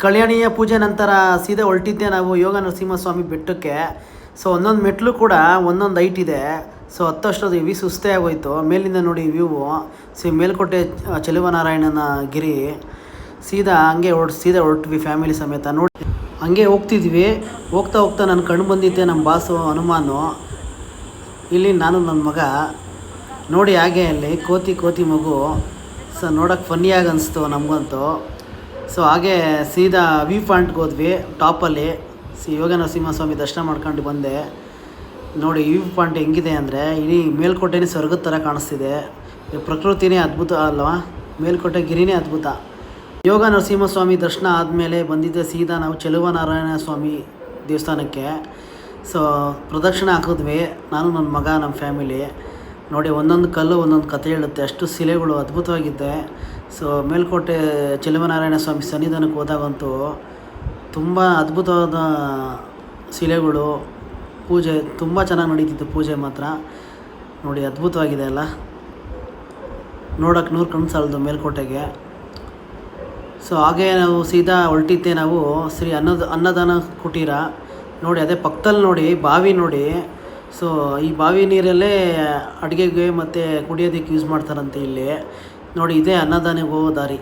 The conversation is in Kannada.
ಕಲ್ಯಾಣಿಯ ಪೂಜೆ ನಂತರ ಸೀದಾ ಹೊರಟಿದ್ದೆ ನಾವು ಯೋಗ ನರಸಿಂಹಸ್ವಾಮಿ ಬೆಟ್ಟಕ್ಕೆ. ಸೊ ಒಂದೊಂದು ಮೆಟ್ಲು ಕೂಡ ಒಂದೊಂದು ಹೈಟ್ ಇದೆ. ಸೊ ಹತ್ತಷ್ಟೊಂದು ಹೆವಿ ಸುಸ್ತೇ ಆಗೋಯ್ತು. ಮೇಲಿಂದ ನೋಡಿ ವ್ಯೂವು. ಸೊ ಮೇಲ್ಕೋಟೆ ಚೆಲುವನಾರಾಯಣನ ಗಿರಿ. ಸೀದಾ ಹೊರಟ್ವಿ ಫ್ಯಾಮಿಲಿ ಸಮೇತ. ನೋಡಿ ಹಂಗೆ ಹೋಗ್ತಿದ್ವಿ. ಹೋಗ್ತಾ ನನ್ನ ಕಣ್ಣು ಬಂದಿದ್ದೆ ನಮ್ಮ ಬಾಸು ಹನುಮಾನು. ಇಲ್ಲಿ ನಾನು ನನ್ನ ಮಗ ನೋಡಿ ಹಾಗೆ ಅಲ್ಲಿ ಕೋತಿ ಮಗು. ಸೊ ನೋಡೋಕ್ಕೆ ಫನ್ನಿಯಾಗಿ ಅನಿಸ್ತು ನಮಗಂತೂ. ಸೊ ಹಾಗೆ ಸೀದಾ ವ್ಯೂ ಪಾಯಿಂಟ್ಗೆ ಹೋದ್ವಿ ಟಾಪಲ್ಲಿ. ಯೋಗ ನರಸಿಂಹಸ್ವಾಮಿ ದರ್ಶನ ಮಾಡ್ಕೊಂಡು ಬಂದೆ. ನೋಡಿ ವ್ಯೂ ಪಾಯಿಂಟ್ ಹೆಂಗಿದೆ ಅಂದರೆ ಇಡೀ ಮೇಲ್ಕೋಟೆನೇ ಸ್ವರ್ಗದ ಥರ ಕಾಣಿಸ್ತಿದೆ. ಪ್ರಕೃತಿನೇ ಅದ್ಭುತ ಅಲ್ವಾ, ಮೇಲ್ಕೋಟೆ ಗಿರಿನೇ ಅದ್ಭುತ. ಯೋಗ ನರಸಿಂಹಸ್ವಾಮಿ ದರ್ಶನ ಆದಮೇಲೆ ಬಂದಿದ್ದೆ ಸೀದಾ ನಾವು ಚೆಲುವನಾರಾಯಣ ಸ್ವಾಮಿ ದೇವಸ್ಥಾನಕ್ಕೆ. ಸೊ ಪ್ರದಕ್ಷಿಣೆ ಹಾಕಿದ್ವಿ ನಾನು ನನ್ನ ಮಗ ನಮ್ಮ ಫ್ಯಾಮಿಲಿ. ನೋಡಿ ಒಂದೊಂದು ಕಲ್ಲು ಒಂದೊಂದು ಕಥೆ ಹೇಳುತ್ತೆ, ಅಷ್ಟು ಶಿಲೆಗಳು ಅದ್ಭುತವಾಗಿದ್ದೆ. ಸೊ ಮೇಲ್ಕೋಟೆ ಚೆಲುವನಾರಾಯಣ ಸ್ವಾಮಿ ಸನ್ನಿಧಾನಕ್ಕೆ ಹೋದಾಗಂತೂ ತುಂಬ ಅದ್ಭುತವಾದ ಶಿಲೆಗಳು. ಪೂಜೆ ತುಂಬ ಚೆನ್ನಾಗಿ ನಡೀತಿತ್ತು. ಪೂಜೆ ಮಾತ್ರ ನೋಡಿ ಅದ್ಭುತವಾಗಿದೆ ಅಲ್ಲ, ನೋಡೋಕ್ಕೆ 100 ಕಣ್ಣು ಸಾಲದು ಮೇಲ್ಕೋಟೆಗೆ. ಸೊ ಹಾಗೆ ನಾವು ಸೀದಾ ಹೊರಟಿದ್ದೆ ನಾವು ಶ್ರೀ ಅನ್ನದಾನ ಕುಟೀರ. ನೋಡಿ ಅದೇ ಪಕ್ಕದಲ್ಲಿ ನೋಡಿ ಬಾವಿ ನೋಡಿ. ಸೊ ಈ ಬಾವಿ ನೀರಲ್ಲೇ ಅಡುಗೆಗೆ ಮತ್ತು ಕುಡಿಯೋದಕ್ಕೆ ಯೂಸ್ ಮಾಡ್ತಾರಂತೆ ಇಲ್ಲಿ. ನೋಡಿ ಇದೇ ಅನ್ನದಾನಿಗೆ ಹೋಗೋ ದಾರಿ.